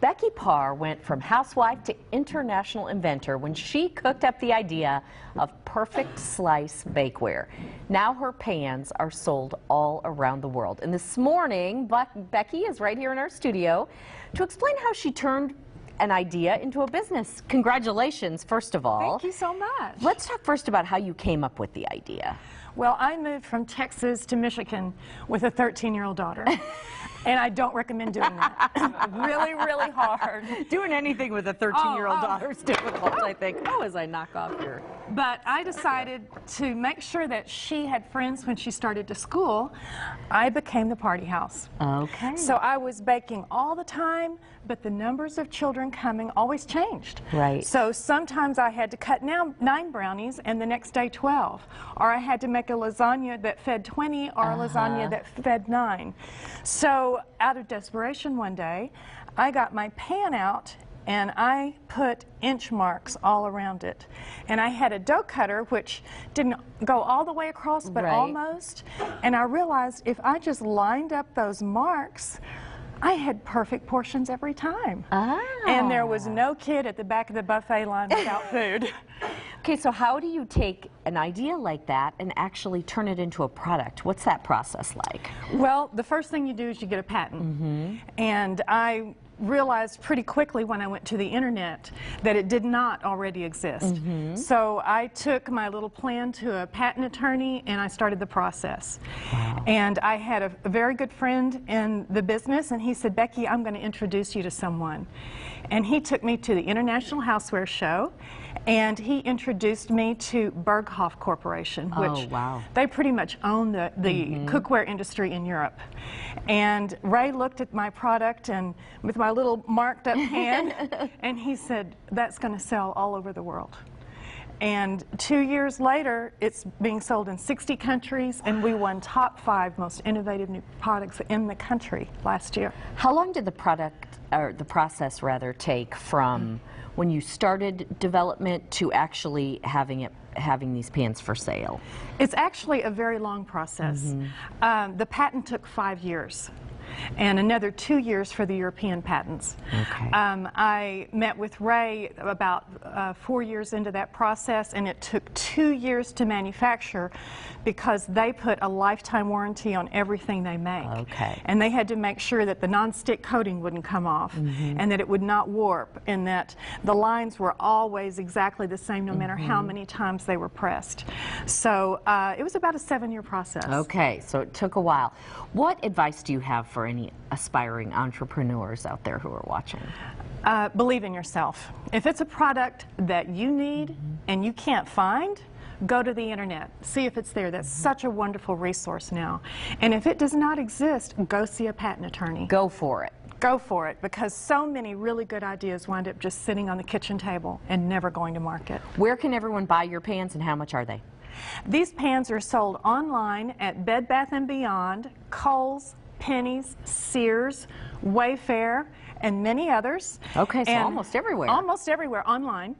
Becky Parr went from housewife to international inventor when she cooked up the idea of Perfect Slice Bakeware. Now her pans are sold all around the world. And this morning, Becky is right here in our studio to explain how she turned an idea into a business. Congratulations, first of all. Thank you so much. Let's talk first about how you came up with the idea. Well, I moved from Texas to Michigan with a 13-year-old daughter. And I don't recommend doing that. Really, really hard. Doing anything with a 13-year-old daughter is difficult, I think. Oh, as I knock off here. But I decided to make sure that she had friends when she started to school. I became the party house. Okay. So I was baking all the time, but the numbers of children coming always changed. Right. So sometimes I had to cut 9 brownies and the next day 12. Or I had to make a lasagna that fed 20 or a lasagna that fed 9. So out of desperation one day, I got my pan out and I put inch marks all around it. And I had a dough cutter which didn't go all the way across, but almost. And I realized if I just lined up those marks, I had perfect portions every time. And there was no kid at the back of the buffet line without food. Okay, so how do you take an idea like that and actually turn it into a product? What's that process like? Well, the first thing you do is you get a patent. And I realized pretty quickly when I went to the internet that it did not already exist. So I took my little plan to a patent attorney and I started the process. And I had a very good friend in the business and he said, Becky, I'm going to introduce you to someone. And he took me to the International Houseware Show and he introduced me to BergHOFF Corporation, which they pretty much own the cookware industry in Europe. And Ray looked at my product and with my little marked up pan and he said, that's going to sell all over the world. And 2 years later, it's being sold in 60 countries, and we won top 5 most innovative new products in the country last year. How long did the process rather take from when you started development to actually having these pans for sale? It's actually a very long process. The patent took 5 years. And another 2 years for the European patents. I met with Ray about 4 years into that process, and it took 2 years to manufacture because they put a lifetime warranty on everything they make. And they had to make sure that the non-stick coating wouldn't come off and that it would not warp and that the lines were always exactly the same no matter how many times they were pressed. So it was about a 7-year process. Okay, so it took a while. What advice do you have for any aspiring entrepreneurs out there who are watching? Believe in yourself. If it's a product that you need and you can't find, go to the internet. See if it's there. That's such a wonderful resource now. And if it does not exist, go see a patent attorney. Go for it. Go for it, because so many really good ideas wind up just sitting on the kitchen table and never going to market. Where can everyone buy your pans and how much are they? These pans are sold online at Bed Bath & Beyond, Kohl's, Penny's, Sears, Wayfair, and many others. Okay, so almost everywhere. Almost everywhere online.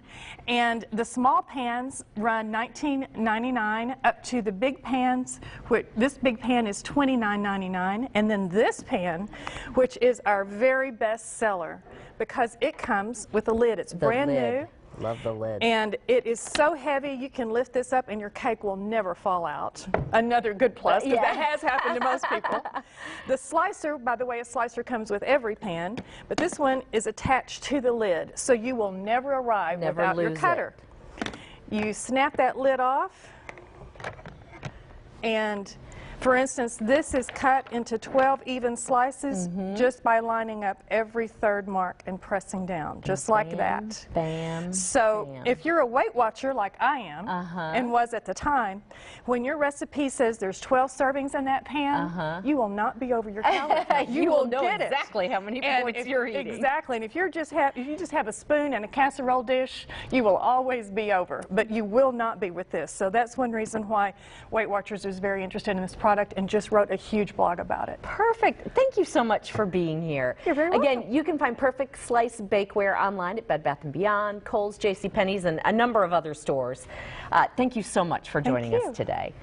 And the small pans run $19.99 up to the big pans, which this big pan is $29.99, and then this pan, which is our very best seller because it comes with a lid. It's brand new. Love the lid. And it is so heavy you can lift this up and your cake will never fall out. Another good plus, because that has happened to most people. The slicer, by the way, a slicer comes with every pan, but this one is attached to the lid, so you will never arrive without your cutter. You snap that lid off, and for instance, this is cut into 12 even slices just by lining up every 3rd mark and pressing down, just like that. So if you're a Weight Watcher like I am, and was at the time, when your recipe says there's 12 servings in that pan, you will not be over your calories. You will know exactly how many points you're eating. Exactly, and if you just have a spoon and a casserole dish, you will always be over, but you will not be with this. So that's one reason why Weight Watchers is very interested in this product and just wrote a huge blog about it. Perfect. Thank you so much for being here. You're very welcome. Again, you can find Perfect Slice Bakeware online at Bed Bath & Beyond, Kohl's, JCPenney's, and a number of other stores. Thank you so much for joining us today.